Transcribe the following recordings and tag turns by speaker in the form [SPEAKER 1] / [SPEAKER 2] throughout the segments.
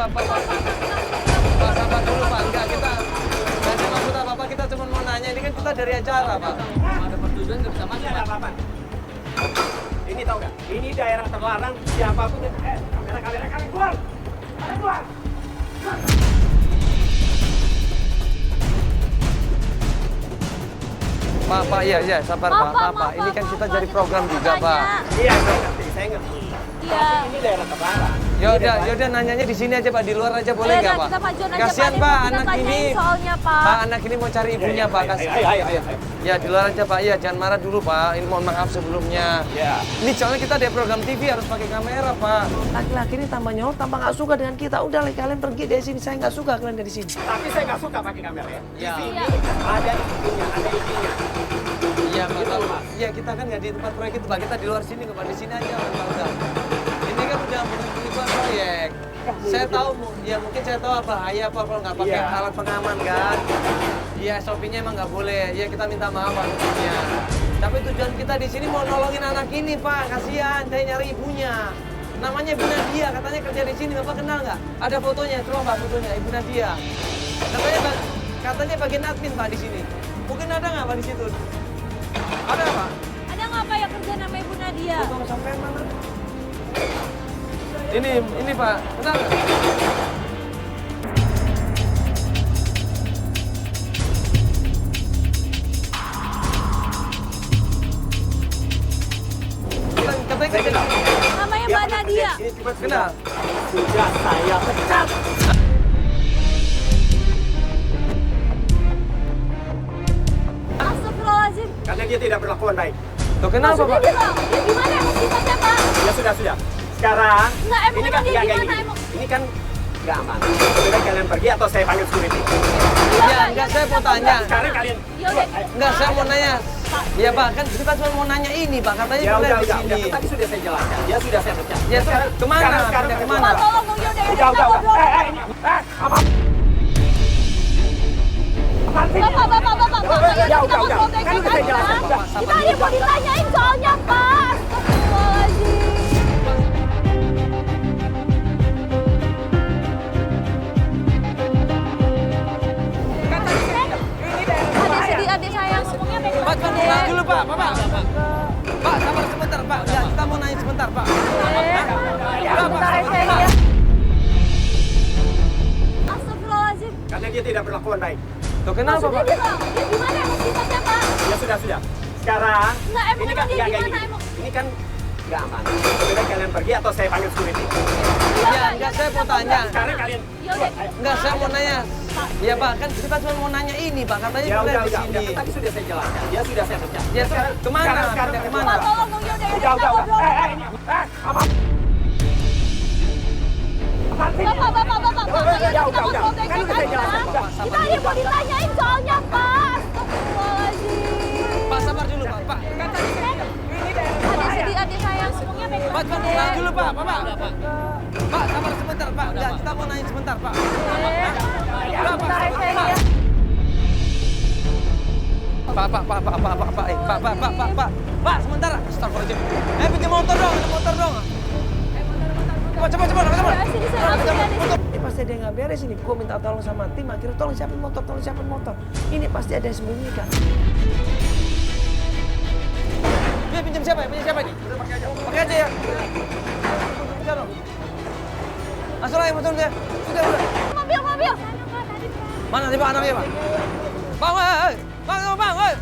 [SPEAKER 1] Pak, sabar dulu Pak, enggak kita nggak ada maksud apa-apa, kita cuma mau nanya, ini kan kita dari acara Pak.
[SPEAKER 2] Ada pertujuan nggak bisa masuk, Pak.
[SPEAKER 3] Apa-apa. Ini tahu nggak? Ini daerah terlarang, siapapun. Kamera kalian keluar! Kalian keluar!
[SPEAKER 1] Pak, iya, sabar Pak. Ini kan kita dari program juga Pak.
[SPEAKER 3] Iya, saya ngerti.
[SPEAKER 4] Iya.
[SPEAKER 3] Ini daerah terlarang.
[SPEAKER 1] Yaudah nanyanya di sini aja Pak, di luar aja boleh nggak Pak?
[SPEAKER 4] Kita majuan aja
[SPEAKER 1] Kasihan
[SPEAKER 4] Pak,
[SPEAKER 1] Pak,
[SPEAKER 4] kita
[SPEAKER 1] anak
[SPEAKER 4] tanyain
[SPEAKER 1] ini.
[SPEAKER 4] soalnya Pak.
[SPEAKER 1] Pak, anak ini mau cari ibunya Pak, kasihan.
[SPEAKER 3] Ayo.
[SPEAKER 1] Ya di luar aja Pak, iya jangan marah dulu Pak, ini mohon maaf sebelumnya.
[SPEAKER 3] Ya.
[SPEAKER 1] Ini soalnya kita ada program TV harus pakai kamera Pak. Laki-laki ini tambah nyolong, tambah nggak suka dengan kita. Udah kalian pergi dari sini, saya nggak suka kalian dari sini.
[SPEAKER 3] Tapi saya nggak suka pakai kamera ya. Di
[SPEAKER 1] Ya.
[SPEAKER 3] sini ada ibunya, ada ibunya.
[SPEAKER 1] Iya Pak, iya kita kan nggak di tempat proyek itu Pak, kita di luar sini Pak, di sini aja Pak udah. Ini kan udah menuju proyek. Saya tahu, ya mungkin saya tahu bahaya Pak kalau nggak pakai alat pengaman kan. Iya, SOP-nya emang nggak boleh. Ya kita minta maaf Pak tentunya. Tapi tujuan kita di sini mau nolongin anak ini Pak, kasihan, saya nyari ibunya. Namanya Ibu Nadia, katanya kerja di sini, Bapak kenal nggak? Ada fotonya, coba Pak fotonya, Ibu Nadia. Katanya bagian admin Pak di sini. Mungkin ada nggak Pak di situ? Ada Pak?
[SPEAKER 4] Ada nggak Pak yang kerja nama Ibu Nadia?
[SPEAKER 1] Foto sampai mana? Ini Pak, kenal nggak? Katanya kerja di sini.
[SPEAKER 4] Namanya Mbak Nadia.
[SPEAKER 1] Kenal?
[SPEAKER 3] Sudah saya pecat.
[SPEAKER 4] Astagfirullahaladzim.
[SPEAKER 3] Karena dia tidak berlakuan baik.
[SPEAKER 1] Tuh kenapa
[SPEAKER 4] Maksudnya
[SPEAKER 1] Pak?
[SPEAKER 4] dia Pak? Ya gimana emang sifatnya Pak?
[SPEAKER 3] Ya sudah. Sekarang
[SPEAKER 4] Nggak, emang
[SPEAKER 3] ini
[SPEAKER 4] dia
[SPEAKER 3] kan nggak kayak
[SPEAKER 4] gimana,
[SPEAKER 3] gini.
[SPEAKER 4] emang?
[SPEAKER 3] Ini kan nggak aman. Lebih baik kalian pergi atau saya panggil security.
[SPEAKER 1] Ya, enggak saya mau tanya.
[SPEAKER 3] Sekarang kalian
[SPEAKER 4] Yaudah.
[SPEAKER 1] Enggak, saya mau nanya. Ya Pak, kan kita cuma mau nanya ini Pak, katanya
[SPEAKER 3] ya
[SPEAKER 1] boleh
[SPEAKER 3] udah.
[SPEAKER 1] di sini.
[SPEAKER 3] Tadi sudah saya jelaskan. Dia sudah saya pecat.
[SPEAKER 1] Ya terus kemana?
[SPEAKER 3] Sekarang
[SPEAKER 1] Pindah kemana?
[SPEAKER 4] Pak tolong dong, yaudah
[SPEAKER 3] Udah.
[SPEAKER 4] kita ngobrol.
[SPEAKER 3] Apa?
[SPEAKER 4] Bapak, ayo kita
[SPEAKER 3] Udah.
[SPEAKER 4] ngobrol
[SPEAKER 3] Kan udah saya
[SPEAKER 4] baik-baik
[SPEAKER 3] jelaskan.
[SPEAKER 4] aja. Kita ada yang mau ditanyain soalnya Pak. Astagfirullahaladzim. Adik saya ngomongnya
[SPEAKER 1] Pak,
[SPEAKER 4] baik-baik.
[SPEAKER 1] tenang dulu Pak, Pak, sabar sebentar Pak. Ya, kita mau nanya sebentar Pak.
[SPEAKER 4] Sebentar. Astagfirullahaladzim.
[SPEAKER 3] Karena dia tidak berlakuan baik.
[SPEAKER 1] Tuh kenapa
[SPEAKER 4] Maksudnya
[SPEAKER 1] Pak?
[SPEAKER 4] dia Pak? Ya gimana emang sifatnya Pak?
[SPEAKER 3] Ya sudah. Sekarang
[SPEAKER 4] Nggak, emang
[SPEAKER 3] ini kan
[SPEAKER 4] dia
[SPEAKER 3] nggak kayak
[SPEAKER 4] gimana,
[SPEAKER 3] gini.
[SPEAKER 4] emang?
[SPEAKER 3] Ini kan nggak aman. Lebih baik kalian pergi atau saya panggil security.
[SPEAKER 1] Ya, enggak saya mau tanya.
[SPEAKER 3] Sekarang kalian
[SPEAKER 4] Yaudah.
[SPEAKER 1] Enggak, saya mau nanya. Ya Pak, kan kita cuma mau nanya ini Pak, katanya
[SPEAKER 3] ya
[SPEAKER 1] boleh
[SPEAKER 3] udah.
[SPEAKER 1] di sini.
[SPEAKER 3] Tadi sudah saya jelaskan. Dia sudah saya pecat.
[SPEAKER 1] Ya terus kemana?
[SPEAKER 3] Sekarang
[SPEAKER 1] Pindah kemana?
[SPEAKER 4] Pak tolong dong, yaudah kita
[SPEAKER 3] Udah.
[SPEAKER 4] ngobrol.
[SPEAKER 3] Apa?
[SPEAKER 4] Bapak, ayo kita ngobrol
[SPEAKER 3] Kan
[SPEAKER 4] baik-baik
[SPEAKER 3] udah saya
[SPEAKER 4] aja.
[SPEAKER 3] jelaskan.
[SPEAKER 4] Kita ada yang mau ditanyain soalnya Pak. Astagfirullahaladzim.
[SPEAKER 1] Pak, sabar dulu Pak.
[SPEAKER 4] Adik saya ngomongnya
[SPEAKER 1] Pak,
[SPEAKER 4] baik-baik.
[SPEAKER 1] tenang dulu Pak. Pak, sabar sebentar Pak. Ya, kita mau nanya sebentar Pak. Pak, sebentar. Astagfirullahaladzim. Pinjam motor dong, ada motor dong. Cepat.
[SPEAKER 4] Sini saya masuk.
[SPEAKER 1] Ini pasti ada yang nggak beres ini. Gue minta tolong sama tim, akhirnya tolong siapin motor. Ini pasti ada yang sembunyikan. Dia pinjam siapa ini? Pakai aja ya. Bisa dong. Masuk lagi motor dia. Sudah.
[SPEAKER 4] Mobil.
[SPEAKER 1] Mana nih Pak anaknya Pak? Bang, woi.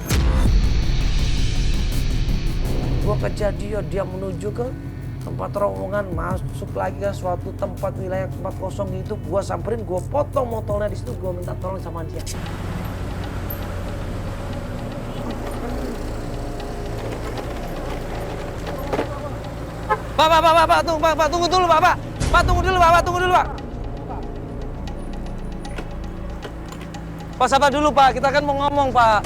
[SPEAKER 1] Gua kejar dia menuju ke tempat terowongan, masuk lagi ke suatu tempat wilayah tempat kosong itu. Gua samperin, gua potong motornya di situ, gua minta tolong sama dia. Pak, tunggu dulu Pak. Tunggu dulu Pak. Pak, sabar dulu Pak, kita kan mau ngomong Pak.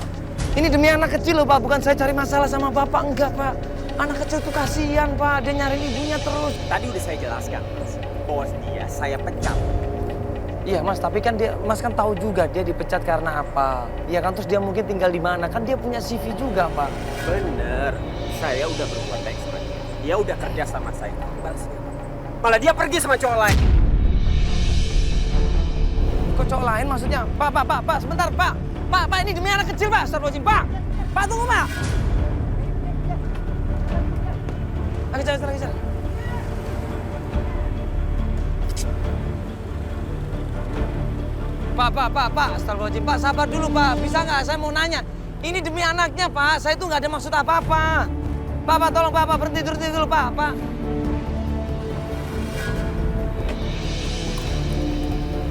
[SPEAKER 1] Ini demi anak kecil loh Pak, bukan saya cari masalah sama Bapak, enggak Pak. Anak kecil tuh kasihan Pak, dia nyariin ibunya terus.
[SPEAKER 3] Tadi udah saya jelaskan, bos dia saya pecat.
[SPEAKER 1] Iya Mas, tapi kan Mas kan tahu juga dia dipecat karena apa. Iya kan, terus dia mungkin tinggal di mana, kan dia punya CV juga Pak.
[SPEAKER 3] Bener, saya udah berbuat baik sama dia. Dia udah kerja sama saya. Malah dia pergi sama cowok lain.
[SPEAKER 1] Kok cowok lain maksudnya? Pak, sebentar, Pak. Pak, ini demi anak kecil, Pak. Astagfirullahaladzim, Pak. Pak, tunggu, Pak. Lagi jalan. Pak. Astagfirullahaladzim, Pak. Sabar dulu, Pak. Bisa nggak? Saya mau nanya. Ini demi anaknya, Pak. Saya itu nggak ada maksud apa-apa. Pak, tolong, Pak. Berhenti dulu, Pak.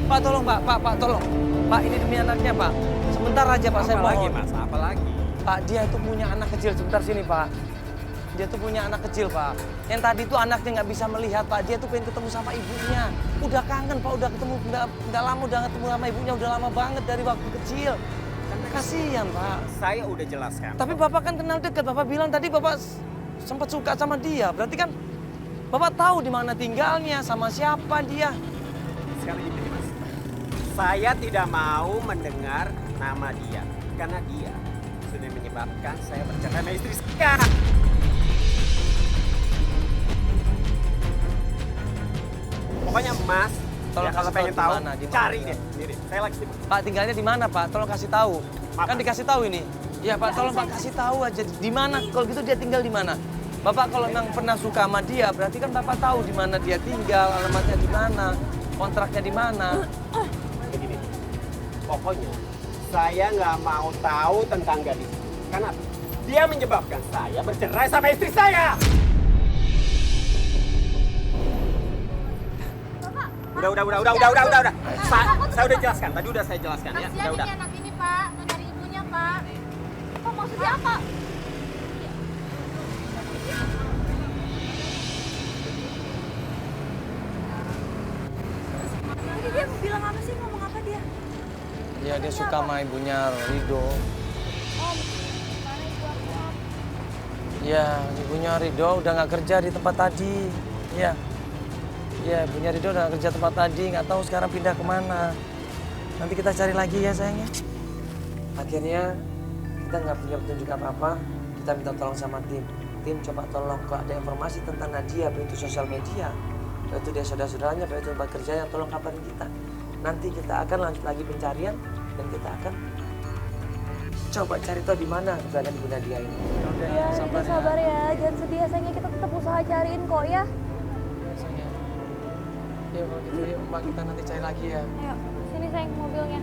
[SPEAKER 1] Pak, tolong, Pak, tolong. Pak, ini demi anaknya, Pak. Sebentar aja, Pak, saya mohon.
[SPEAKER 3] Apa lagi, Mas? Apa lagi?
[SPEAKER 1] Pak, dia itu punya anak kecil. Sebentar sini, Pak. Dia tuh punya anak kecil, Pak. Yang tadi tuh anaknya nggak bisa melihat, Pak. Dia tuh pengen ketemu sama ibunya. Udah kangen, Pak. Udah ketemu, nggak lama udah ketemu sama ibunya. Udah lama banget dari waktu kecil. Kasihan, Pak.
[SPEAKER 3] Saya udah jelaskan.
[SPEAKER 1] Tapi Bapak kan kenal dekat. Bapak bilang tadi Bapak sempat suka sama dia. Berarti kan Bapak tahu di mana tinggalnya, sama siapa dia.
[SPEAKER 3] Sekali ini, Mas. Saya tidak mau mendengar nama dia. Karena dia sudah menyebabkan saya bercerai sama istri saya. Pokoknya Mas,
[SPEAKER 1] Tolong
[SPEAKER 3] ya kalau
[SPEAKER 1] kasih
[SPEAKER 3] pengen
[SPEAKER 1] tahu
[SPEAKER 3] tahu,
[SPEAKER 1] di mana,
[SPEAKER 3] cari
[SPEAKER 1] di
[SPEAKER 3] deh sendiri. Saya lagi sibuk.
[SPEAKER 1] Pak, tinggalnya di mana, Pak? Tolong kasih tahu.
[SPEAKER 3] Maaf,
[SPEAKER 1] Kan
[SPEAKER 3] Pak.
[SPEAKER 1] dikasih tahu ini. Ya, Pak, tolong Pak kasih tahu aja di mana. Kalau gitu dia tinggal di mana? Bapak kalau memang pernah suka sama dia, berarti kan Bapak tahu di mana dia tinggal, alamatnya di mana, kontraknya di mana.
[SPEAKER 3] Begini, pokoknya saya nggak mau tahu tentang gadis. Karena dia menyebabkan saya bercerai sama istri saya. Udah. Saya udah jelaskan. Tadi udah saya jelaskan ya.
[SPEAKER 4] Kasihan
[SPEAKER 3] Udah.
[SPEAKER 4] ini anak ini, Pak. Nggak dari ibunya, Pak. Pak, maksudnya apa?
[SPEAKER 5] Tadi dia bilang apa sih? Ngomong apa dia?
[SPEAKER 1] Ya, dia suka sama ibunya Rido.
[SPEAKER 5] Om, mana ibu aku, Om?
[SPEAKER 1] Ya, ibunya Rido udah nggak kerja di tempat tadi. Ya, ibunya Rido udah nggak kerja tempat tadi. Nggak tahu sekarang pindah kemana. Nanti kita cari lagi ya sayangnya. Akhirnya kita nggak punya petunjuk apa-apa. Kita minta tolong sama tim. Tim coba tolong kalau ada informasi tentang Nadia, baik itu sosial media, baik itu dia saudara-saudaranya, baik itu tempat kerjanya, tolong kabarin kita. Nanti kita akan lanjut lagi pencarian dan kita akan coba cari tahu di mana keberadaan ibu Nadia ini.
[SPEAKER 5] Ya, sabar ya. Jangan sedih ya, sayangnya kita tetap usaha cariin kok ya.
[SPEAKER 1] Sayang. Ya kalau gitu yuk Mbak, kita nanti cari lagi ya.
[SPEAKER 5] Ayo, sini sayang mobilnya.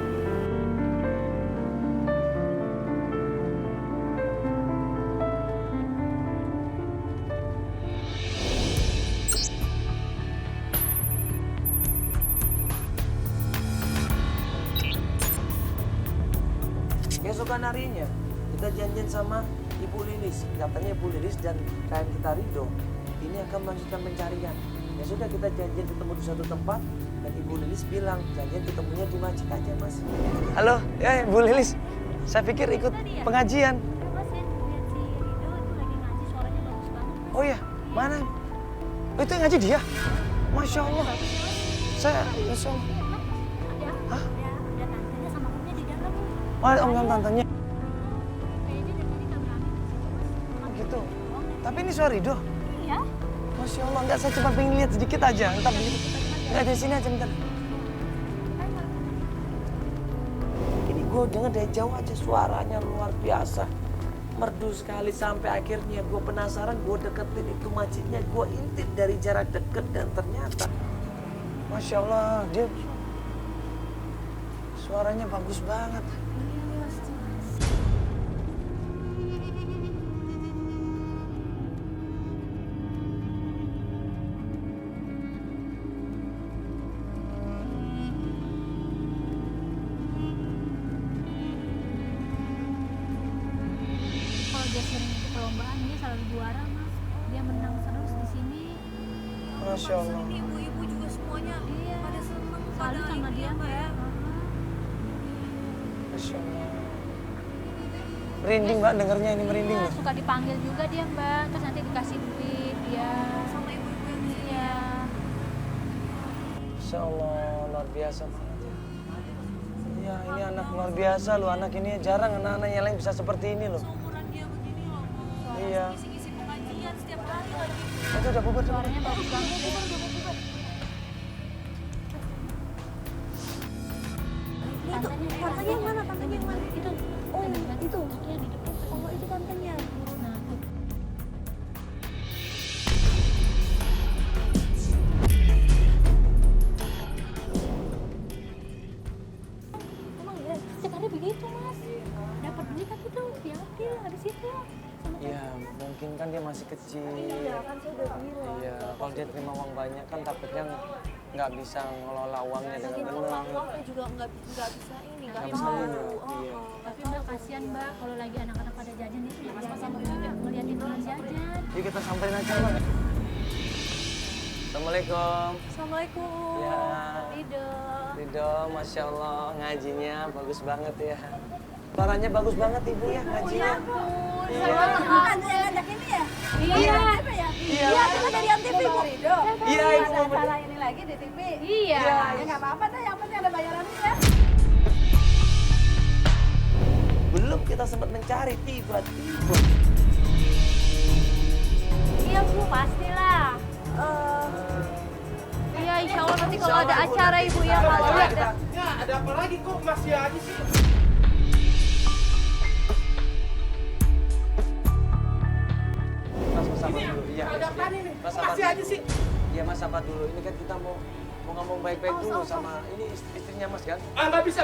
[SPEAKER 1] Keesokan harinya kita janjian sama Ibu Lilis. Katanya Ibu Lilis dan klien kita Rido ini akan melanjutkan pencarian. Ya sudah, kita janjian ketemu di suatu tempat dan Ibu Lilis bilang janjian ketemunya di masjid aja Mas. Halo, ya Ibu Lilis. Saya pikir ikut pengajian.
[SPEAKER 5] Mas, saya lihat si Rido itu lagi ngaji, suaranya bagus banget.
[SPEAKER 1] Oh ya, mana? Oh, itu yang ngaji dia? Masya Allah. Saya, Masya Allah. Hah?
[SPEAKER 5] Ada tantenya sama omnya di dalam.
[SPEAKER 1] Oh, om dan tantenya.
[SPEAKER 5] Kayaknya dari tadi nggak berani ke situ, Mas.
[SPEAKER 1] Oh, gitu. Tapi ini suara Rido.
[SPEAKER 5] Iya.
[SPEAKER 1] Masya Allah, enggak, saya cuma pengen lihat sedikit aja. Entar begitu. Enggak, di sini aja, bentar. Ini gue denger dari jauh aja suaranya luar biasa. Merdu sekali sampai akhirnya gue penasaran, gue deketin itu masjidnya, gue intip dari jarak deket dan ternyata Masya Allah, dia suaranya bagus banget.
[SPEAKER 5] Kalau dia sering ikut perlombaan, dia selalu juara, Mas. Dia menang terus di sini.
[SPEAKER 1] Masya Allah.
[SPEAKER 5] Ibu-ibu juga semuanya pada seneng salut sama dia, Mbak ya.
[SPEAKER 1] Masya Allah. Merinding Mbak, dengernya ini merinding
[SPEAKER 5] Iya,
[SPEAKER 1] loh.
[SPEAKER 5] suka dipanggil juga dia, Mbak. Terus nanti dikasih duit dia. Sama ibu-ibu yang iya.
[SPEAKER 1] Masya Allah, luar biasa banget ya. Iya, ini anak luar biasa loh. Anak ini jarang anak-anak yang lain bisa seperti ini loh.
[SPEAKER 5] Umuran dia begini loh, Mas.
[SPEAKER 1] Iya.
[SPEAKER 5] Ngisi-ngisi pengajian setiap hari lagi.
[SPEAKER 1] Itu udah bubur tuh.
[SPEAKER 5] Suaranya bagus banget ya.
[SPEAKER 4] Tantenya yang mana? Tantenya yang mana?
[SPEAKER 5] Itu.
[SPEAKER 4] Oh,
[SPEAKER 5] ada berarti
[SPEAKER 4] itu.
[SPEAKER 5] yang di depan.
[SPEAKER 4] Oh, itu tantenya.
[SPEAKER 5] Nah, tuh.
[SPEAKER 4] Emang ya?
[SPEAKER 5] Setiap hari begitu, Mas. Dapat duit tapi tuh diambil habis itu. Sama
[SPEAKER 1] Iya, mungkin kan dia masih kecil.
[SPEAKER 4] Iya, kan saya udah bilang.
[SPEAKER 1] Iya, kalau dia terima uang banyak kan takutnya nggak bisa ngelola uangnya dengan
[SPEAKER 4] Lagi
[SPEAKER 1] benar.
[SPEAKER 4] uangnya juga nggak bisa ini, nggak
[SPEAKER 1] Nggak bisa
[SPEAKER 4] tahu.
[SPEAKER 1] ini,
[SPEAKER 4] Oh,
[SPEAKER 1] iya.
[SPEAKER 4] oh.
[SPEAKER 5] tapi Mbak kasihan Mbak kalau lagi anak-anak pada jajan itu ya sama-sama juga ngeliatin orang jajan.
[SPEAKER 1] Yuk kita samperin aja, Mbak. Assalamualaikum.
[SPEAKER 4] Assalamualaikum.
[SPEAKER 1] Ya,
[SPEAKER 5] Ridho.
[SPEAKER 1] Ridho, Masya Allah, ngajinya bagus banget ya. Suaranya bagus banget Ibu ya, ngajinya. Iya.
[SPEAKER 4] Ada yang ngajak ini ya?
[SPEAKER 5] Iya.
[SPEAKER 4] Iya, kita dari Antv, Bu.
[SPEAKER 1] Iya, Ibu mau
[SPEAKER 4] Acara ini lagi di TV.
[SPEAKER 5] Iya.
[SPEAKER 4] Ya nggak apa-apa deh, yang penting ada bayarannya ya.
[SPEAKER 1] Belum kita sempat mencari, tiba-tiba.
[SPEAKER 5] Iya Bu, pastilah. Iya, insya Allah nanti kalau ada acara Ibu ya, kalau ada.
[SPEAKER 3] Ya, ada apa lagi kok masih aja sih?
[SPEAKER 1] Mas sabar dulu, iya.
[SPEAKER 3] Ada apa nih?
[SPEAKER 1] Mas
[SPEAKER 3] Kok
[SPEAKER 1] sabar
[SPEAKER 3] masih
[SPEAKER 1] dulu.
[SPEAKER 3] aja sih?
[SPEAKER 1] Iya Mas sabar dulu, ini kan kita mau ngomong baik-baik dulu sama ini istrinya Mas kan?
[SPEAKER 3] Ah, nggak bisa.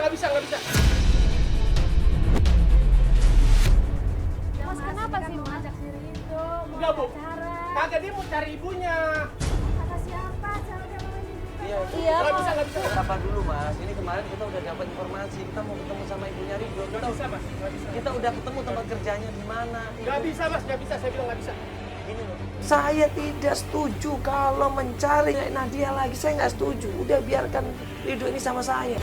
[SPEAKER 4] Mas, kenapa sih Mas? Ngajak si Ridho, mau
[SPEAKER 3] Enggak, Bu.
[SPEAKER 4] acara.
[SPEAKER 3] Kagak, dia mau cari ibunya.
[SPEAKER 4] Kata siapa? Acara dia mau ini juga.
[SPEAKER 1] Iya.
[SPEAKER 4] Iya,
[SPEAKER 3] Nggak
[SPEAKER 4] Mas.
[SPEAKER 3] bisa.
[SPEAKER 1] Sabar dulu Mas, ini kemarin kita udah dapat informasi, kita mau ketemu sama ibunya Ridho.
[SPEAKER 3] Nggak bisa, Mas. Nggak bisa.
[SPEAKER 1] Kita udah ketemu tempat kerjanya di mana.
[SPEAKER 3] Nggak bisa, Mas. Nggak bisa. Saya bilang nggak bisa.
[SPEAKER 1] Gini loh. Saya tidak setuju kalau mencari Nadia lagi, saya nggak setuju. Udah biarkan Ridho ini sama saya.